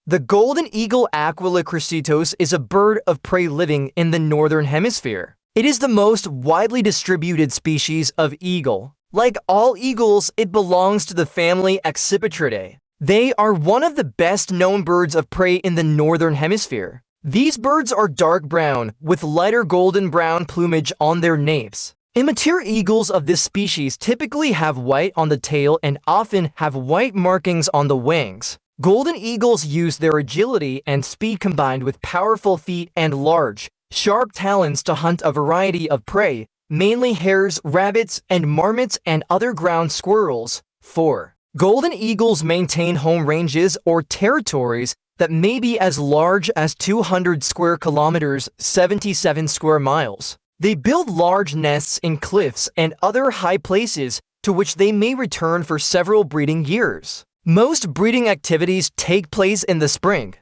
The golden eagle Aquila chrysaetos is a bird of prey living in the northern hemisphere. It is the most widely distributed species of eagle. Like all eagles, it belongs to the family Accipitridae. They are one of the best-known birds of prey in the northern hemisphere. These birds are dark brown, with lighter golden brown plumage on their napes. Immature eagles of this species typically have white on the tail and often have white markings on the wings. Golden eagles use their agility and speed combined with powerful feet and large, sharp talons to hunt a variety of prey, mainly hares, rabbits, and marmots and other ground squirrels. 4. Golden eagles maintain home ranges or territories that may be as large as 200 square kilometers, 77 square miles. They build large nests in cliffs and other high places to which they may return for several breeding years. Most breeding activities take place in the spring.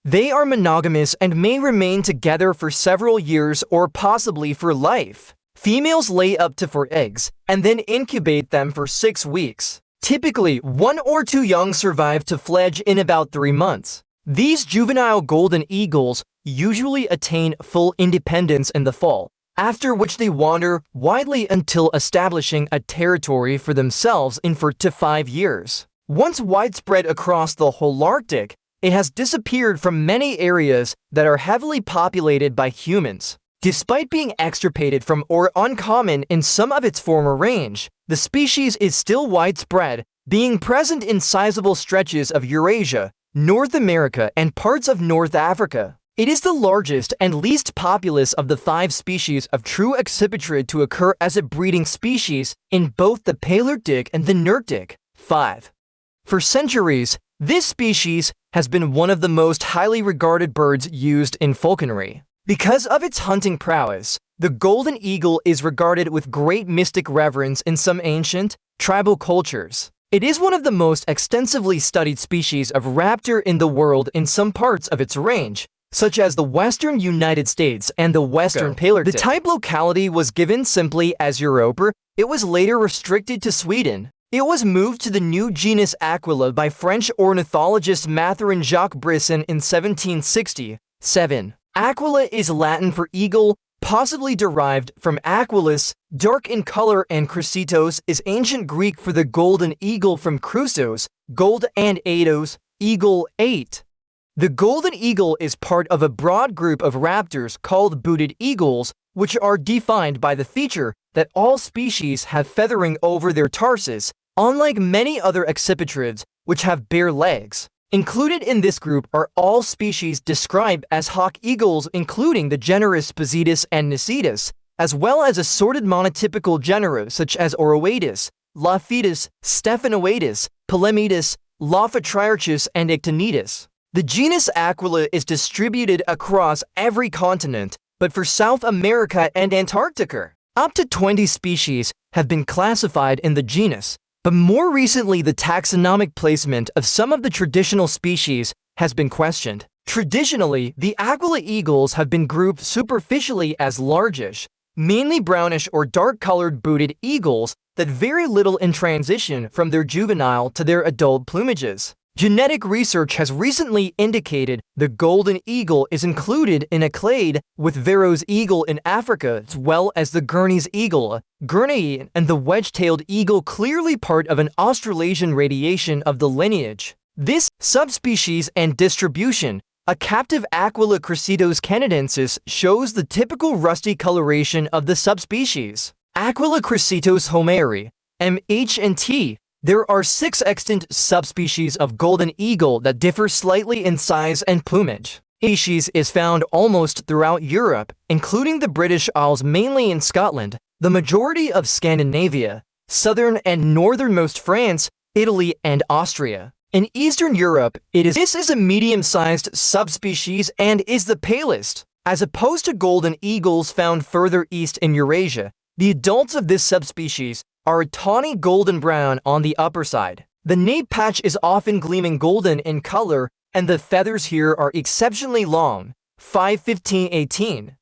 They are monogamous and may remain together for several years or possibly for life. Females lay up to 4 eggs and then incubate them for 6 weeks. Typically, 1 or 2 young survive to fledge in about 3 months. These juvenile golden eagles usually attain full independence in the fall, after which they wander widely until establishing a territory for themselves in 4 to 5 years. Once widespread across the whole Arctic, it has disappeared from many areas that are heavily populated by humans. Despite being extirpated from or uncommon in some of its former range, the species is still widespread, being present in sizable stretches of Eurasia, North America, and parts of North Africa. It is the largest and least populous of the 5 species of true accipitrid to occur as a breeding species in both the Palearctic and the Nearctic. 5. For centuries, this species has been one of the most highly regarded birds used in falconry. Because of its hunting prowess, the golden eagle is regarded with great mystic reverence in some ancient, tribal cultures. It is one of the most extensively studied species of raptor in the world in some parts of its range, such as the western United States and the western Palearctic. The type locality was given simply as Europa. It was later restricted to Sweden. It was moved to the new genus Aquila by French ornithologist Mathurin Jacques Brisson in 1760. 7. Aquila is Latin for eagle, possibly derived from Aquilus, dark in color, and chrysaetos is ancient Greek for the golden eagle from chrysos, gold, and aetos, eagle. 8. The golden eagle is part of a broad group of raptors called booted eagles, which are defined by the feature that all species have feathering over their tarsus, unlike many other accipitrids, which have bare legs. Included in this group are all species described as hawk eagles, including the genera Species and Nicetus, as well as assorted monotypical genera such as Oroetus, Laphetus, Stephanoetus, Polemedus, Lophotriarchus, and Ictinitus. The genus Aquila is distributed across every continent, but for South America and Antarctica. Up to 20 species have been classified in the genus, but more recently the taxonomic placement of some of the traditional species has been questioned. Traditionally, the Aquila eagles have been grouped superficially as largish, mainly brownish or dark-colored booted eagles that vary little in transition from their juvenile to their adult plumages. Genetic research has recently indicated the golden eagle is included in a clade with Varro's eagle in Africa, as well as the Guernsey eagle, Guernsey, and the wedge-tailed eagle, clearly part of an Australasian radiation of the lineage. This subspecies and distribution, a captive Aquila chrysaetos canadensis, shows the typical rusty coloration of the subspecies. Aquila chrysaetos homeri, MH&T. There are 6 extant subspecies of golden eagle that differ slightly in size and plumage. The species is found almost throughout Europe, including the British Isles, mainly in Scotland, the majority of Scandinavia, southern and northernmost France, Italy, and Austria. In Eastern Europe, this is a medium-sized subspecies and is the palest. As opposed to golden eagles found further east in Eurasia, the adults of this subspecies are a tawny golden brown on the upper side. The nape patch is often gleaming golden in color, and the feathers here are exceptionally long. 515-18.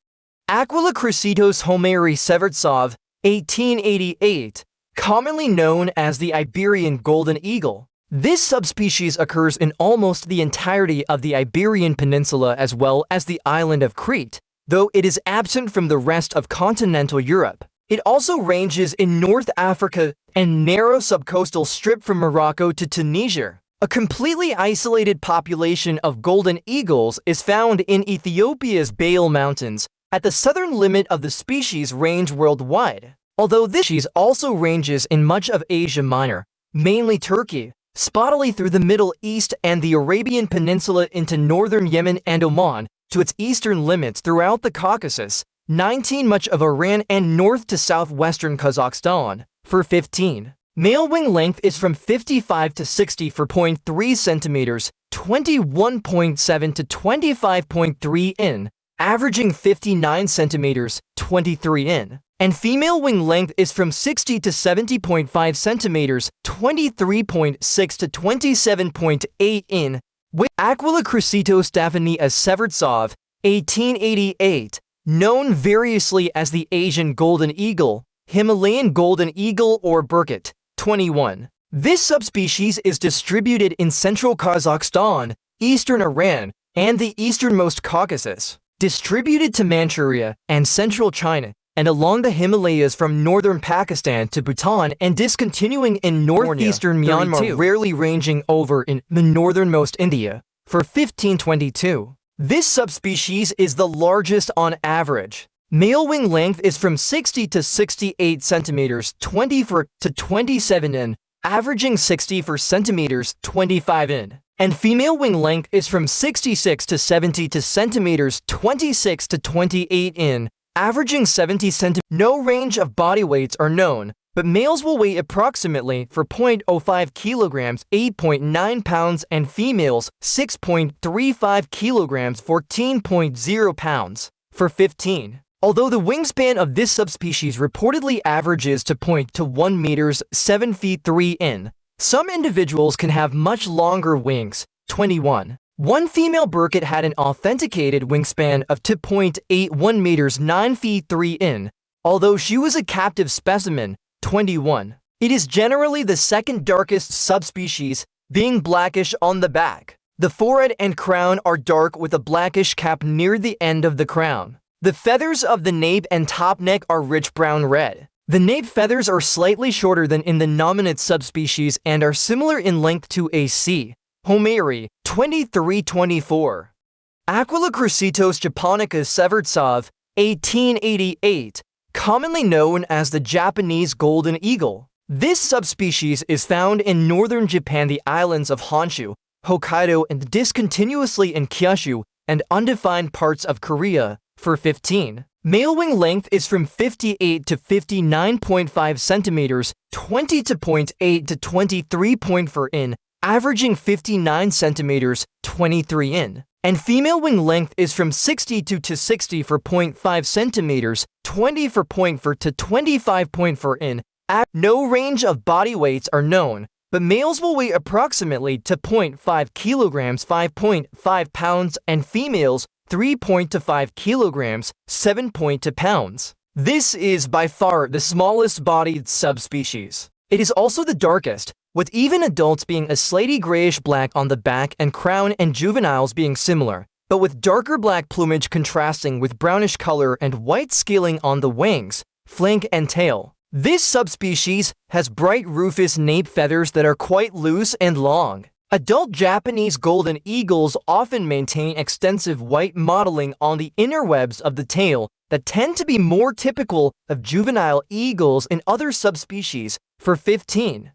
Aquila chrysaetos homeri Severtsov, 1888, commonly known as the Iberian golden eagle. This subspecies occurs in almost the entirety of the Iberian Peninsula as well as the island of Crete, though it is absent from the rest of continental Europe. It also ranges in North Africa and narrow subcoastal strip from Morocco to Tunisia. A completely isolated population of golden eagles is found in Ethiopia's Baal Mountains, at the southern limit of the species range worldwide. Although this species also ranges in much of Asia Minor, mainly Turkey, spottily through the Middle East and the Arabian Peninsula into northern Yemen and Oman, to its eastern limits throughout the Caucasus, 19 much of Iran and north to southwestern Kazakhstan. For 15. Male wing length is from 55 to 60 for 0.3 centimeters, 21.7 to 25.3 in, averaging 59 centimeters, 23 in. And female wing length is from 60 to 70.5 centimeters, 23.6 to 27.8 in. With Aquila chrysaetos daphnia Severtsov, 1888, known variously as the Asian golden eagle, Himalayan golden eagle or Bridger-Teton, 21. This subspecies is distributed in central Kazakhstan, eastern Iran, and the easternmost Caucasus, distributed to Manchuria and central China, and along the Himalayas from northern Pakistan to Bhutan and discontinuing in northeastern Myanmar, 32. Rarely ranging over in the northernmost India. For 1522. This subspecies is the largest on average. Male wing length is from 60 to 68 centimeters, 24 to 27 in, averaging 64 centimeters, 25 in. And female wing length is from 66 to 70 centimeters, 26 to 28 in, averaging 70 centimeters. No range of body weights are known, but males will weigh approximately for 0.05 kilograms, 8.9 pounds, and females 6.35 kilograms, 14.0 pounds. For 15. Although the wingspan of this subspecies reportedly averages to 1 meters, 7 feet 3 in, some individuals can have much longer wings. 21. One female Bridger-Teton had an authenticated wingspan of 2.81 meters, 9 feet 3 in, although she was a captive specimen. 21. It is generally the second darkest subspecies, being blackish on the back. The forehead and crown are dark with a blackish cap near the end of the crown. The feathers of the nape and top neck are rich brown-red. The nape feathers are slightly shorter than in the nominate subspecies and are similar in length to a C. Homeri, 2324. Aquila chrysaetos japonica Severtsov, 1888, commonly known as the Japanese golden eagle. This subspecies is found in northern Japan, the islands of Honshu, Hokkaido, and discontinuously in Kyushu and undefined parts of Korea. For 15. Male wing length is from 58 to 59.5 centimeters, 20 to 0.8 to 23.4 in, averaging 59 centimeters, 23 in. And female wing length is from 62 to 60.5 centimeters, 24.4 to 25.4 in. No range of body weights are known, but males will weigh approximately to 0.5 kilograms, 5.5 pounds, and females 3.5 kilograms, 7.2 pounds. This is by far the smallest bodied subspecies. It is also the darkest, with even adults being a slaty grayish-black on the back and crown and juveniles being similar, but with darker black plumage contrasting with brownish color and white scaling on the wings, flank, and tail. This subspecies has bright rufous nape feathers that are quite loose and long. Adult Japanese golden eagles often maintain extensive white mottling on the inner webs of the tail that tend to be more typical of juvenile eagles in other subspecies. For 15.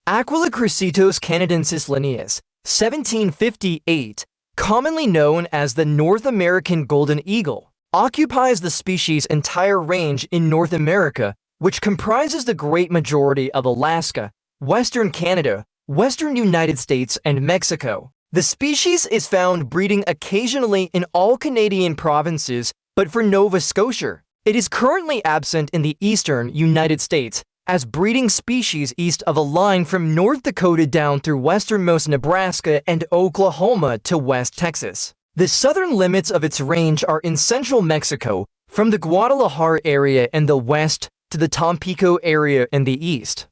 Aquila chrysaetos canadensis lineus, 1758, commonly known as the North American golden eagle, occupies the species' entire range in North America, which comprises the great majority of Alaska, western Canada, western United States, and Mexico. The species is found breeding occasionally in all Canadian provinces, but for Nova Scotia, it is currently absent in the eastern United States as breeding species east of a line from North Dakota down through westernmost Nebraska and Oklahoma to West Texas. The southern limits of its range are in central Mexico, from the Guadalajara area in the west to the Tampico area in the east.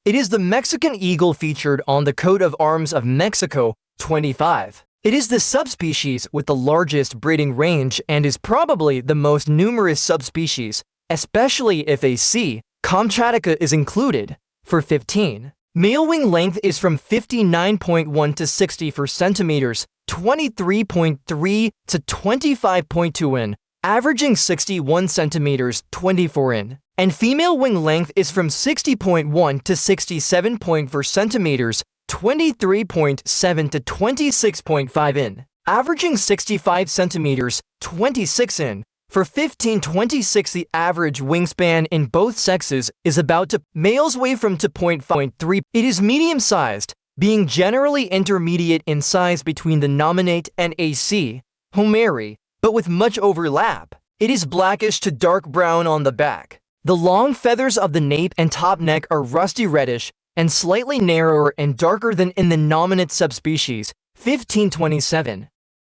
It is the Mexican eagle featured on the coat of arms of Mexico, 25. It is the subspecies with the largest breeding range and is probably the most numerous subspecies, especially if a C. Kamchatka is included, for 15. Male wing length is from 59.1 to 64 centimeters, 23.3 to 25.2 in, averaging 61 centimeters, 24 in. And female wing length is from 60.1 to 67.4 centimeters, 23.7 to 26.5 in, averaging 65 centimeters, 26 in. For 15-26, the average wingspan in both sexes is about to. Males weigh from 2.5.3. It is medium-sized, being generally intermediate in size between the nominate and AC, homeri, but with much overlap. It is blackish to dark brown on the back. The long feathers of the nape and top neck are rusty reddish and slightly narrower and darker than in the nominate subspecies. 15-27.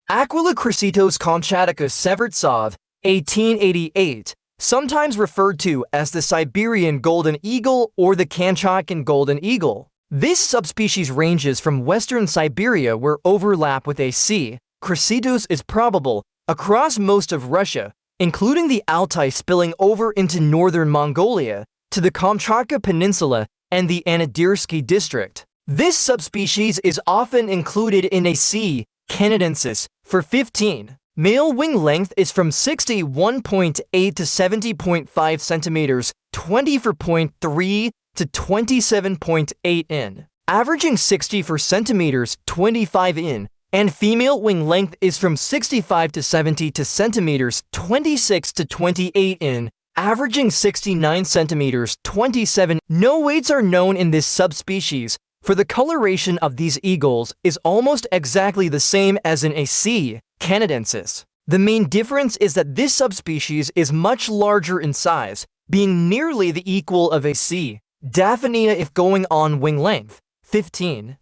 Aquila chrysaetos kamchatka Severtsov, 1888, sometimes referred to as the Siberian golden eagle or the Kamchatkan golden eagle. This subspecies ranges from western Siberia, where overlap with a C. chrysaetos is probable, across most of Russia, including the Altai spilling over into northern Mongolia, to the Kamchatka Peninsula and the Anadyrsky district. This subspecies is often included in a C. canadensis, for 15. Male wing length is from 61.8 to 70.5 centimeters, 24.3 to 27.8 in, averaging 64 centimeters, 25 in, and female wing length is from 65 to 70 centimeters, 26 to 28 in, averaging 69 centimeters, 27. No weights are known in this subspecies, for the coloration of these eagles is almost exactly the same as in a C. canadensis. The main difference is that this subspecies is much larger in size, being nearly the equal of a C. daphnia if going on wing length. 15.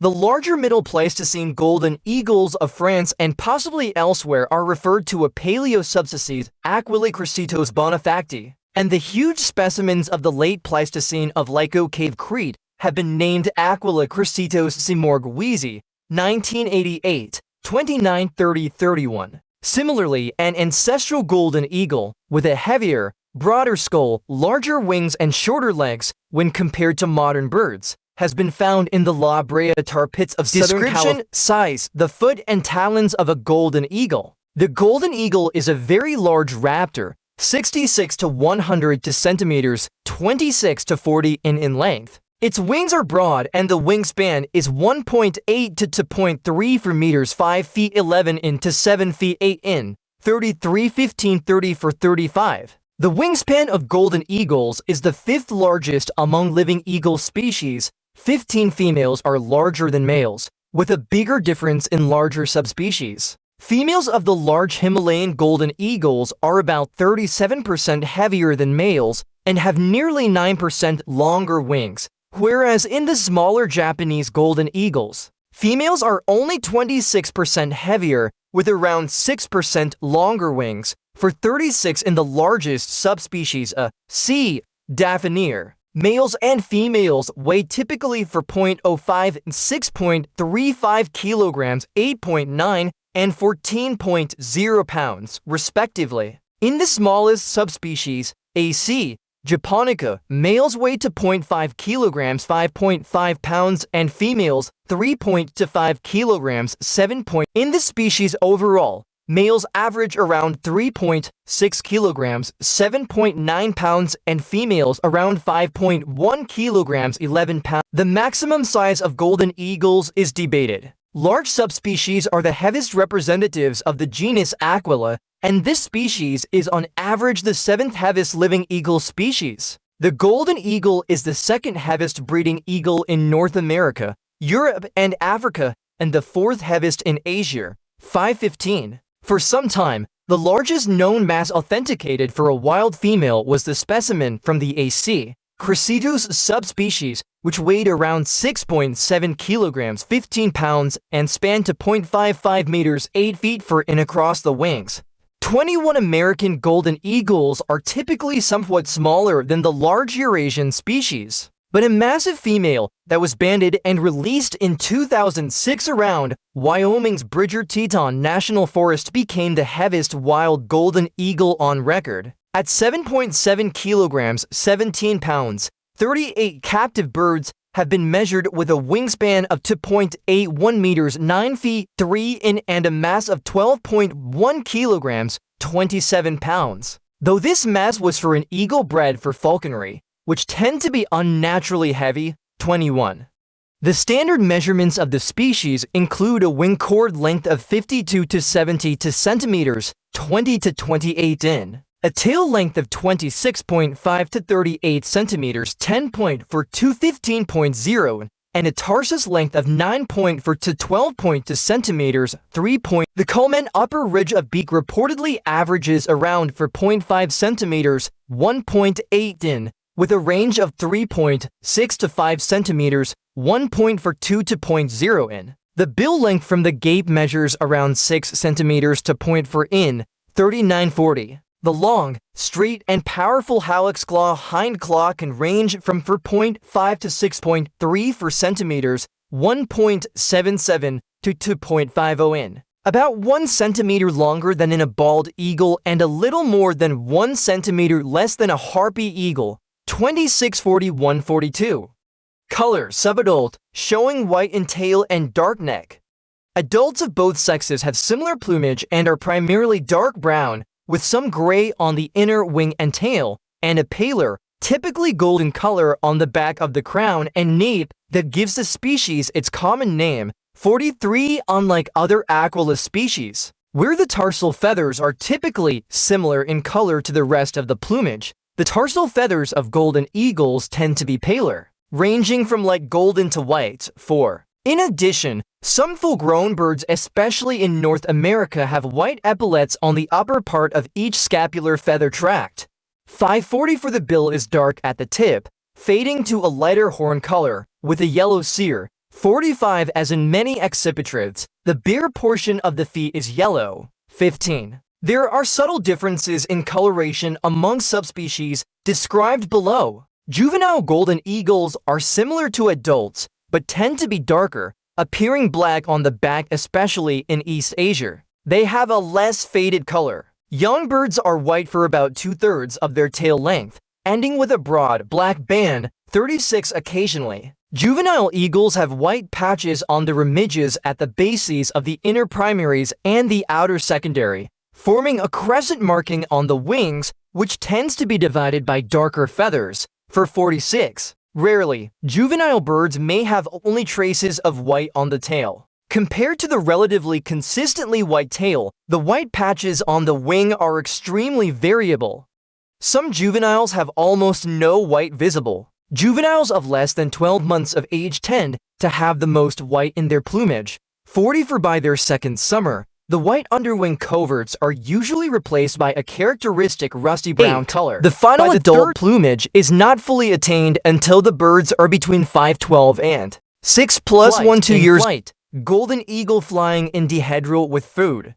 The larger Middle Pleistocene golden eagles of France and possibly elsewhere are referred to a paleo-subspecies Aquila chrysaetos bonifacti, and the huge specimens of the late Pleistocene of Lyco Cave, Crete, have been named Aquila chrysaetos simorgwizi, 1988, 29-30-31. Similarly, an ancestral golden eagle, with a heavier, broader skull, larger wings and shorter legs when compared to modern birds, has been found in the La Brea tar pits of Southern California. Size: the foot and talons of a golden eagle. The golden eagle is a very large raptor, 66 to 100 centimeters, 26 to 40 in length. Its wings are broad and the wingspan is 1.8 to 2.3 meters, 5 feet 11 in to 7 feet 8 in, 33-15-30-35. The wingspan of golden eagles is the fifth largest among living eagle species. 15 females are larger than males, with a bigger difference in larger subspecies. Females of the large Himalayan golden eagles are about 37% heavier than males and have nearly 9% longer wings, whereas in the smaller Japanese golden eagles, females are only 26% heavier with around 6% longer wings. For 36 in the largest subspecies C. daphnia, males and females weigh typically for 0.05 and 6.35 kilograms, 8.9 and 14.0 pounds, respectively. In the smallest subspecies, AC. japonica, males weigh to 0.5 kilograms, 5.5 pounds, and females 3.5 kilograms, 7. In the species overall, males average around 3.6 kilograms, 7.9 pounds, and females around 5.1 kilograms, 11 pounds. The maximum size of golden eagles is debated. Large subspecies are the heaviest representatives of the genus Aquila, and this species is on average the 7th heaviest living eagle species. The golden eagle is the 2nd heaviest breeding eagle in North America, Europe, and Africa, and the 4th heaviest in Asia. 515. For some time, the largest known mass authenticated for a wild female was the specimen from the AC. chrysaetos subspecies, which weighed around 6.7 kilograms, 15 pounds, and spanned to 0.55 meters, 8 feet 4 in across the wings. 21 American golden eagles are typically somewhat smaller than the large Eurasian species. but a massive female that was banded and released in 2006 around Wyoming's Bridger-Teton National Forest became the heaviest wild golden eagle on record. At 7.7 kilograms, 17 pounds, 38 captive birds have been measured with a wingspan of 2.81 meters, 9 feet 3 in, and a mass of 12.1 kilograms, 27 pounds. Though this mass was for an eagle bred for falconry, which tend to be unnaturally heavy, 21. The standard measurements of the species include a wing chord length of 52 to 70 centimeters, 20 to 28 in, a tail length of 26.5 to 38 centimeters, 10.4 to 15.0, and a tarsus length of 9.4 to 12.2 centimeters, 3. The culmen upper ridge of beak reportedly averages around 4.5 centimeters, 1.8 in, with a range of 3.6 to 5 centimeters, 1.42 to 0.0 in. The bill length from the gape measures around 6 centimeters to 0.4 in, 3940. The long, straight, and powerful hallux claw hind claw can range from 4.5 to 6.34 centimeters, 1.77 to 2.50 in. About 1 centimeter longer than in a bald eagle and a little more than 1 centimeter less than a harpy eagle. 2641-42. Color: subadult, showing white in tail and dark neck. Adults of both sexes have similar plumage and are primarily dark brown, with some gray on the inner wing and tail, and a paler, typically golden color on the back of the crown and nape that gives the species its common name. 43. Unlike other Aquila species, where the tarsal feathers are typically similar in color to the rest of the plumage, the tarsal feathers of golden eagles tend to be paler, ranging from light golden to white. 4. In addition, some full-grown birds, especially in North America, have white epaulets on the upper part of each scapular feather tract. 540. For the bill is dark at the tip, fading to a lighter horn color, with a yellow cere. 45. As in many accipitrids, the bare portion of the feet is yellow. 15. There are subtle differences in coloration among subspecies described below. Juvenile golden eagles are similar to adults, but tend to be darker, appearing black on the back, especially in East Asia. They have a less faded color. Young birds are white for about 2/3 of their tail length, ending with a broad black band. 36. Occasionally, juvenile eagles have white patches on the remiges at the bases of the inner primaries and the outer secondary, forming a crescent marking on the wings, which tends to be divided by darker feathers. For 46. Rarely, juvenile birds may have only traces of white on the tail. Compared to the relatively consistently white tail, the white patches on the wing are extremely variable. Some juveniles have almost no white visible. Juveniles of less than 12 months of age tend to have the most white in their plumage. 40. For by their second summer, the white underwing coverts are usually replaced by a characteristic rusty brown color. The final adult plumage is not fully attained until the birds are between 5-12 and 6+1-2 years. Golden eagle flying in dihedral with food.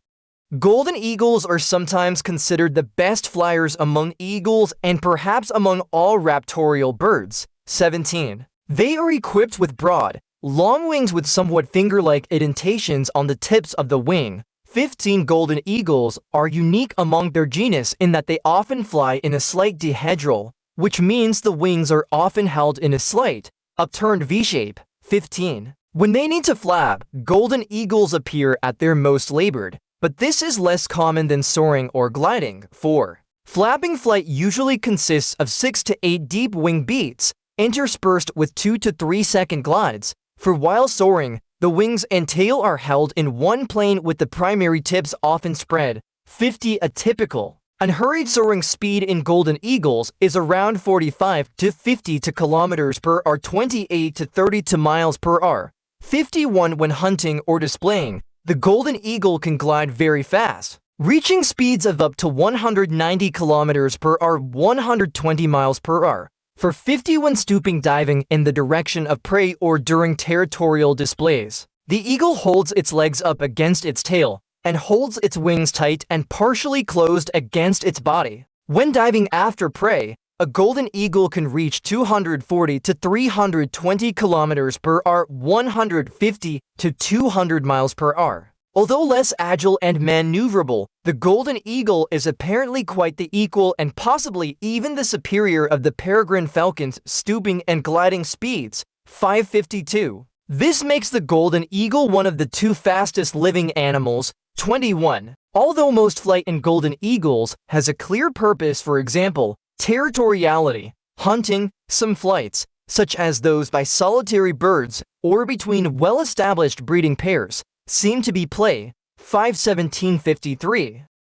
Golden eagles are sometimes considered the best flyers among eagles and perhaps among all raptorial birds. 17. They are equipped with broad, long wings with somewhat finger-like indentations on the tips of the wing. 15. Golden eagles are unique among their genus in that they often fly in a slight dihedral, which means the wings are often held in a slight, upturned V-shape. 15. When they need to flap, golden eagles appear at their most labored, but this is less common than soaring or gliding. 4. Flapping flight usually consists of 6 to 8 deep wing beats, interspersed with 2 to 3 second glides. For while soaring, the wings and tail are held in one plane with the primary tips often spread. 50. A typical unhurried soaring speed in golden eagles is around 45 to 50 kilometers per hour, 28 to 30 miles per hour. 51. When hunting or displaying, the golden eagle can glide very fast, reaching speeds of up to 190 kilometers per hour, 120 miles per hour. For 50. When stooping, diving in the direction of prey or during territorial displays, the eagle holds its legs up against its tail and holds its wings tight and partially closed against its body. When diving after prey, a golden eagle can reach 240 to 320 kilometers per hour, 150 to 200 miles per hour. Although less agile and maneuverable, the golden eagle is apparently quite the equal and possibly even the superior of the peregrine falcon's stooping and gliding speeds, 552. This makes the golden eagle one of the two fastest living animals, 21. Although most flight in golden eagles has a clear purpose, for example, territoriality, hunting, some flights, such as those by solitary birds or between well-established breeding pairs, seem to be play, 51753.